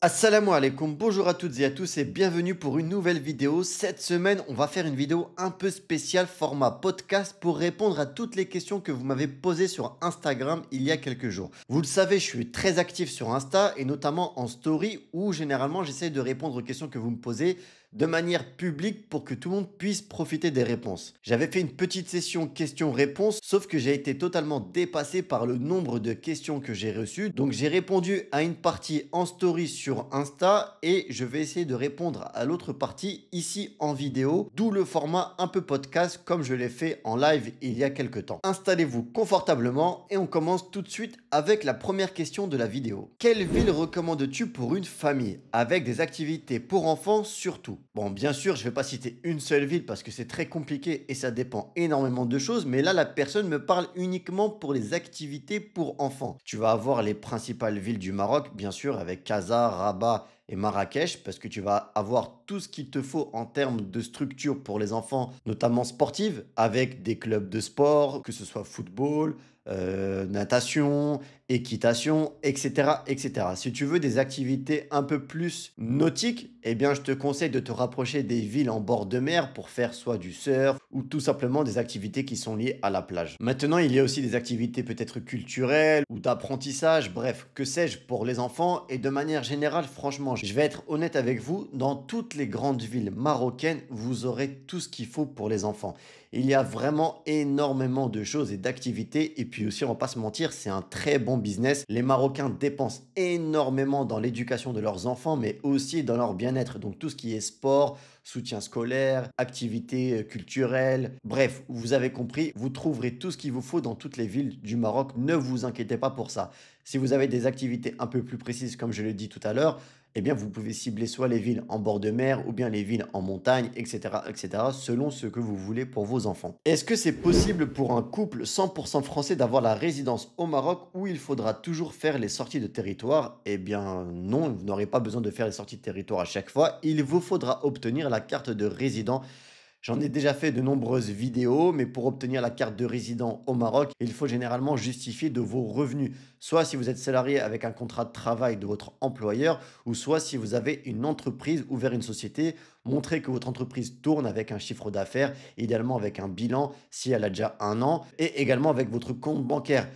Assalamu alaikum, bonjour à toutes et à tous et bienvenue pour une nouvelle vidéo. Cette semaine, on va faire une vidéo un peu spéciale format podcast pour répondre à toutes les questions que vous m'avez posées sur Instagram il y a quelques jours. Vous le savez, je suis très actif sur Insta et notamment en story où généralement j'essaie de répondre aux questions que vous me posez de manière publique pour que tout le monde puisse profiter des réponses. J'avais fait une petite session questions-réponses, sauf que j'ai été totalement dépassé par le nombre de questions que j'ai reçues. Donc j'ai répondu à une partie en story sur Insta et je vais essayer de répondre à l'autre partie ici en vidéo, d'où le format un peu podcast comme je l'ai fait en live il y a quelques temps. Installez-vous confortablement et on commence tout de suite avec la première question de la vidéo. Quelle ville recommandes-tu pour une famille avec des activités pour enfants surtout? Bon, bien sûr, je ne vais pas citer une seule ville parce que c'est très compliqué et ça dépend énormément de choses, mais là, la personne me parle uniquement pour les activités pour enfants. Tu vas avoir les principales villes du Maroc, bien sûr, avec Casa, Rabat et Marrakech, parce que tu vas avoir tout ce qu'il te faut en termes de structure pour les enfants, notamment sportive, avec des clubs de sport, que ce soit football, natation, équitation, etc., etc. Si tu veux des activités un peu plus nautiques, eh bien, je te conseille de te rapprocher des villes en bord de mer pour faire soit du surf ou tout simplement des activités qui sont liées à la plage. Maintenant, il y a aussi des activités peut-être culturelles ou d'apprentissage, bref, que sais-je, pour les enfants. Et de manière générale, franchement, je vais être honnête avec vous, dans toutes les grandes villes marocaines, vous aurez tout ce qu'il faut pour les enfants. Il y a vraiment énormément de choses et d'activités. Et puis aussi, on va pas se mentir, c'est un très bon business. Les Marocains dépensent énormément dans l'éducation de leurs enfants, mais aussi dans leur bien-être. Donc tout ce qui est sport, soutien scolaire, activités culturelles. Bref, vous avez compris, vous trouverez tout ce qu'il vous faut dans toutes les villes du Maroc. Ne vous inquiétez pas pour ça. Si vous avez des activités un peu plus précises, comme je l'ai dit tout à l'heure, eh bien, vous pouvez cibler soit les villes en bord de mer ou bien les villes en montagne, etc., etc., selon ce que vous voulez pour vos enfants. Est-ce que c'est possible pour un couple 100% français d'avoir la résidence au Maroc où il faudra toujours faire les sorties de territoire? Eh bien, non, vous n'aurez pas besoin de faire les sorties de territoire à chaque fois. Il vous faudra obtenir la carte de résident. J'en ai déjà fait de nombreuses vidéos, mais pour obtenir la carte de résident au Maroc, il faut généralement justifier de vos revenus. Soit si vous êtes salarié avec un contrat de travail de votre employeur, ou soit si vous avez une entreprise ou vers une société, montrez que votre entreprise tourne avec un chiffre d'affaires, idéalement avec un bilan si elle a déjà un an, et également avec votre compte bancaire.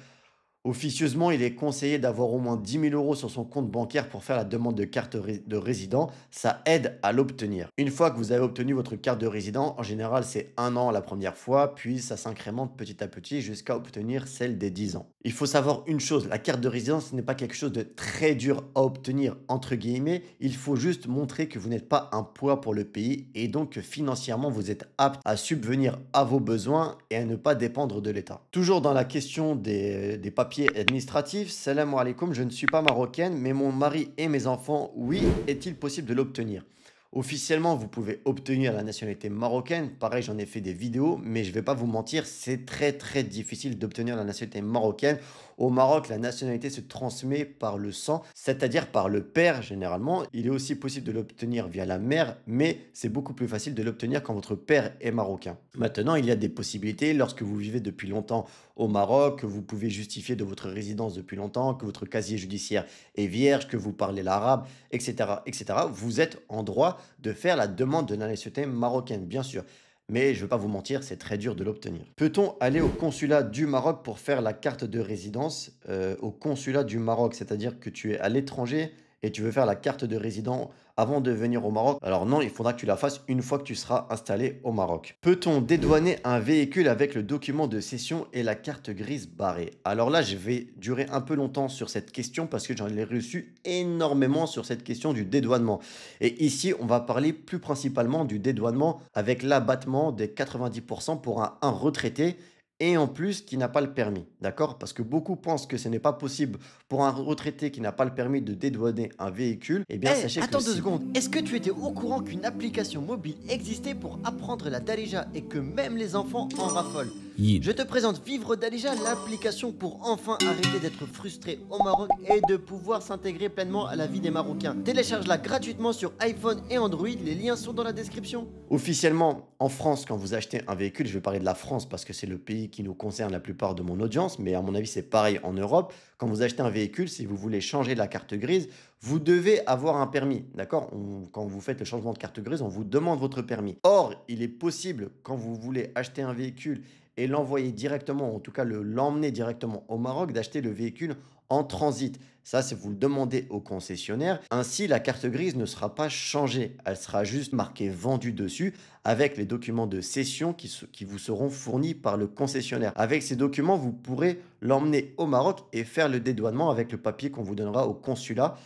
Officieusement, il est conseillé d'avoir au moins 10 000 € sur son compte bancaire pour faire la demande de carte de résident. Ça aide à l'obtenir. Une fois que vous avez obtenu votre carte de résident, en général, c'est un an la première fois, puis ça s'incrémente petit à petit jusqu'à obtenir celle des 10 ans. Il faut savoir une chose, la carte de résidence, ce n'est pas quelque chose de très dur à obtenir, entre guillemets. Il faut juste montrer que vous n'êtes pas un poids pour le pays et donc que financièrement, vous êtes apte à subvenir à vos besoins et à ne pas dépendre de l'État. Toujours dans la question des papiers administratifs, salam alaikum, je ne suis pas marocaine, mais mon mari et mes enfants, oui, est-il possible de l'obtenir? Officiellement, vous pouvez obtenir la nationalité marocaine. Pareil, j'en ai fait des vidéos, mais je ne vais pas vous mentir, c'est très très difficile d'obtenir la nationalité marocaine. Au Maroc, la nationalité se transmet par le sang, c'est-à-dire par le père généralement. Il est aussi possible de l'obtenir via la mère, mais c'est beaucoup plus facile de l'obtenir quand votre père est marocain. Maintenant, il y a des possibilités lorsque vous vivez depuis longtemps au Maroc, que vous pouvez justifier de votre résidence depuis longtemps, que votre casier judiciaire est vierge, que vous parlez l'arabe, etc., etc. Vous êtes en droit de faire la demande de la nationalité marocaine, bien sûr. Mais je ne vais pas vous mentir, c'est très dur de l'obtenir. Peut-on aller au consulat du Maroc pour faire la carte de résidence? Au consulat du Maroc, c'est-à-dire que tu es à l'étranger et tu veux faire la carte de résident avant de venir au Maroc. Alors non, il faudra que tu la fasses une fois que tu seras installé au Maroc. Peut-on dédouaner un véhicule avec le document de cession et la carte grise barrée? Alors là, je vais durer un peu longtemps sur cette question parce que j'en ai reçu énormément sur cette question du dédouanement. Et ici, on va parler plus principalement du dédouanement avec l'abattement des 90% pour un retraité et en plus qui n'a pas le permis, d'accord? Parce que beaucoup pensent que ce n'est pas possible pour un retraité qui n'a pas le permis de dédouaner un véhicule. Eh bien, Eh, sachez que attends deux si. secondes. Est-ce que tu étais au courant qu'une application mobile existait pour apprendre la darija et que même les enfants en raffolent? Je te présente Vivre d'Alija, l'application pour enfin arrêter d'être frustré au Maroc et de pouvoir s'intégrer pleinement à la vie des Marocains. Télécharge-la gratuitement sur iPhone et Android, les liens sont dans la description. Officiellement, en France, quand vous achetez un véhicule, je vais parler de la France parce que c'est le pays qui nous concerne la plupart de mon audience, mais à mon avis c'est pareil en Europe. Quand vous achetez un véhicule, si vous voulez changer la carte grise, vous devez avoir un permis, d'accord? Quand vous faites le changement de carte grise, on vous demande votre permis. Or, il est possible, quand vous voulez acheter un véhicule et l'envoyer directement, en tout cas l'emmener directement au Maroc, d'acheter le véhicule en transit. Ça, c'est vous le demandez au concessionnaire. Ainsi, la carte grise ne sera pas changée. Elle sera juste marquée vendu dessus avec les documents de cession qui vous seront fournis par le concessionnaire. Avec ces documents, vous pourrez l'emmener au Maroc et faire le dédouanement avec le papier qu'on vous donnera au consulat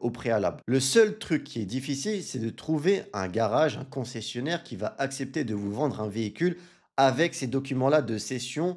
au préalable. Le seul truc qui est difficile, c'est de trouver un garage, un concessionnaire qui va accepter de vous vendre un véhicule avec ces documents-là de cession,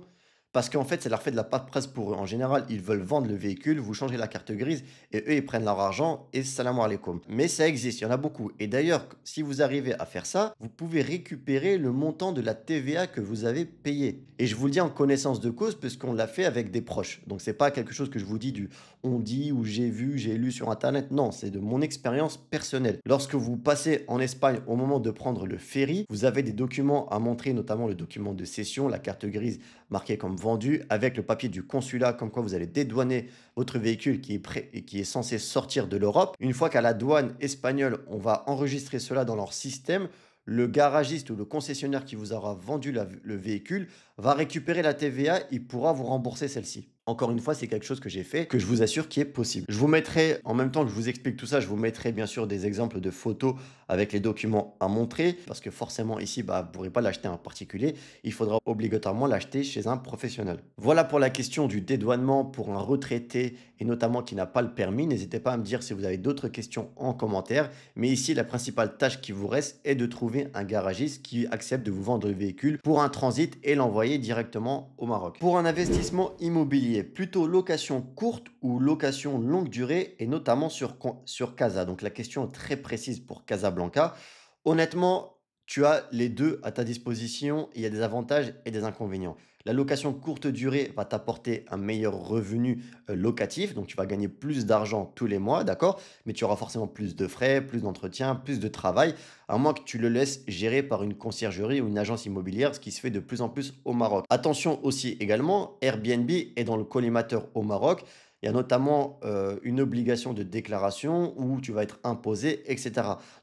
parce qu'en fait, ça leur fait de la paperasse pour eux. En général, ils veulent vendre le véhicule, vous changez la carte grise, et eux, ils prennent leur argent, et salam alaikum. Mais ça existe, il y en a beaucoup. Et d'ailleurs, si vous arrivez à faire ça, vous pouvez récupérer le montant de la TVA que vous avez payé. Et je vous le dis en connaissance de cause, parce qu'on l'a fait avec des proches. Donc, c'est pas quelque chose que je vous dis du on dit ou j'ai vu, j'ai lu sur Internet. Non, c'est de mon expérience personnelle. Lorsque vous passez en Espagne au moment de prendre le ferry, vous avez des documents à montrer, notamment le document de cession, la carte grise marquée comme vendu, avec le papier du consulat, comme quoi vous allez dédouaner votre véhicule qui est prêt et qui est censé sortir de l'Europe. Une fois qu'à la douane espagnole, on va enregistrer cela dans leur système, le garagiste ou le concessionnaire qui vous aura vendu le véhicule va récupérer la TVA, il pourra vous rembourser celle-ci. Encore une fois, c'est quelque chose que j'ai fait, que je vous assure qui est possible. Je vous mettrai, en même temps que je vous explique tout ça, je vous mettrai bien sûr des exemples de photos avec les documents à montrer, parce que forcément ici, vous ne pourrez pas l'acheter en particulier, il faudra obligatoirement l'acheter chez un professionnel. Voilà pour la question du dédouanement pour un retraité, et notamment qui n'a pas le permis. N'hésitez pas à me dire si vous avez d'autres questions en commentaire, mais ici, la principale tâche qui vous reste est de trouver un garagiste qui accepte de vous vendre le véhicule pour un transit et l'envoyer directement au Maroc. Pour un investissement immobilier, plutôt location courte ou location longue durée, et notamment sur Casa. Donc la question est très précise pour Casablanca. Honnêtement, tu as les deux à ta disposition. Il y a des avantages et des inconvénients. La location courte durée va t'apporter un meilleur revenu locatif, donc tu vas gagner plus d'argent tous les mois, d'accord? Mais tu auras forcément plus de frais, plus d'entretien, plus de travail, à moins que tu le laisses gérer par une conciergerie ou une agence immobilière, ce qui se fait de plus en plus au Maroc. Attention aussi également, Airbnb est dans le collimateur au Maroc. Il y a notamment une obligation de déclaration où tu vas être imposé, etc.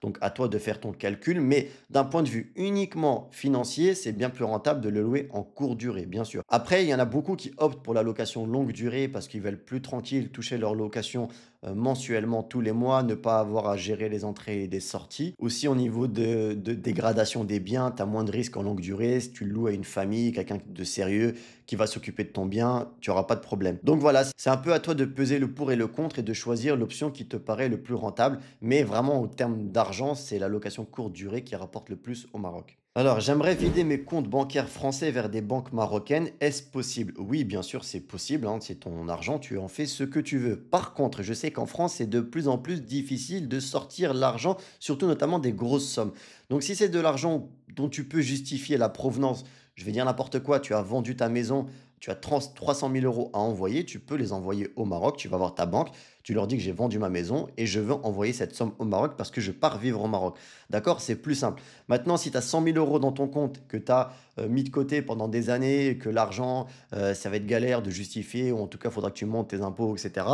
Donc, à toi de faire ton calcul. Mais d'un point de vue uniquement financier, c'est bien plus rentable de le louer en courte durée, bien sûr. Après, il y en a beaucoup qui optent pour la location longue durée parce qu'ils veulent plus tranquille toucher leur location mensuellement tous les mois, ne pas avoir à gérer les entrées et des sorties. Aussi, au niveau de dégradation des biens, tu as moins de risques en longue durée. Si tu le loues à une famille, quelqu'un de sérieux qui va s'occuper de ton bien, tu n'auras pas de problème. Donc voilà, c'est un peu à toi de peser le pour et le contre et de choisir l'option qui te paraît le plus rentable. Mais vraiment, au terme d'argent, c'est la location courte durée qui rapporte le plus au Maroc. Alors, j'aimerais vider mes comptes bancaires français vers des banques marocaines. Est-ce possible? Oui, bien sûr, c'est possible, hein. C'est ton argent, tu en fais ce que tu veux. Par contre, je sais qu'en France, c'est de plus en plus difficile de sortir l'argent, surtout notamment des grosses sommes. Donc, si c'est de l'argent dont tu peux justifier la provenance, je vais dire n'importe quoi, tu as vendu ta maison, tu as 300 000 euros à envoyer, tu peux les envoyer au Maroc, tu vas voir ta banque, tu leur dis que j'ai vendu ma maison et je veux envoyer cette somme au Maroc parce que je pars vivre au Maroc. D'accord? C'est plus simple. Maintenant, si tu as 100 000 euros dans ton compte, que tu as mis de côté pendant des années, que l'argent, ça va être galère de justifier, ou en tout cas, il faudra que tu montes tes impôts, etc.,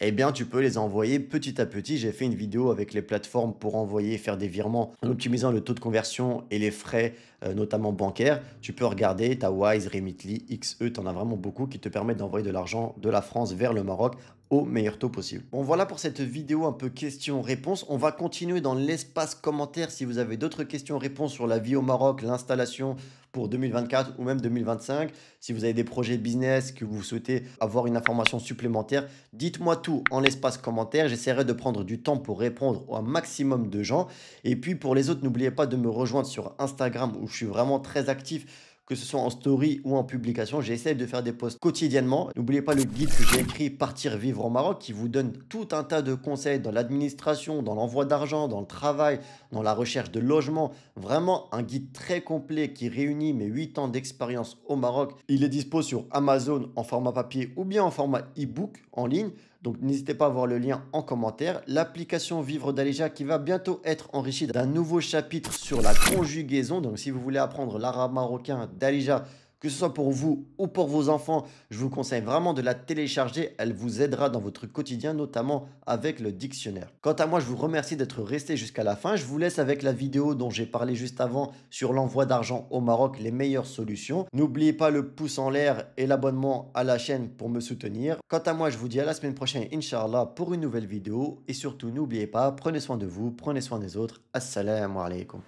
eh bien, tu peux les envoyer petit à petit. J'ai fait une vidéo avec les plateformes pour envoyer, faire des virements en optimisant le taux de conversion et les frais, notamment bancaires. Tu peux regarder, tu as Wise, Remitly, XE, tu en as vraiment beaucoup qui te permettent d'envoyer de l'argent de la France vers le Maroc au meilleur taux possible. Bon, voilà pour cette vidéo un peu questions-réponses. On va continuer dans l'espace commentaire si vous avez d'autres questions-réponses sur la vie au Maroc, l'installation pour 2024 ou même 2025. Si vous avez des projets business, que vous souhaitez avoir une information supplémentaire, dites-moi tout en l'espace commentaire. J'essaierai de prendre du temps pour répondre au maximum de gens. Et puis pour les autres, n'oubliez pas de me rejoindre sur Instagram où je suis vraiment très actif. que ce soit en story ou en publication. J'essaie de faire des posts quotidiennement. N'oubliez pas le guide que j'ai écrit Partir vivre au Maroc qui vous donne tout un tas de conseils dans l'administration, dans l'envoi d'argent, dans le travail, dans la recherche de logement. Vraiment un guide très complet qui réunit mes 8 ans d'expérience au Maroc. Il est dispo sur Amazon en format papier ou bien en format e-book en ligne. Donc n'hésitez pas à voir le lien en commentaire. L'application Vivre d'Alija qui va bientôt être enrichie d'un nouveau chapitre sur la conjugaison. Donc si vous voulez apprendre l'arabe marocain d'Alija, que ce soit pour vous ou pour vos enfants, je vous conseille vraiment de la télécharger. Elle vous aidera dans votre quotidien, notamment avec le dictionnaire. Quant à moi, je vous remercie d'être resté jusqu'à la fin. Je vous laisse avec la vidéo dont j'ai parlé juste avant sur l'envoi d'argent au Maroc, les meilleures solutions. N'oubliez pas le pouce en l'air et l'abonnement à la chaîne pour me soutenir. Quant à moi, je vous dis à la semaine prochaine, Inch'Allah, pour une nouvelle vidéo. Et surtout, n'oubliez pas, prenez soin de vous, prenez soin des autres. Assalamu alaikum.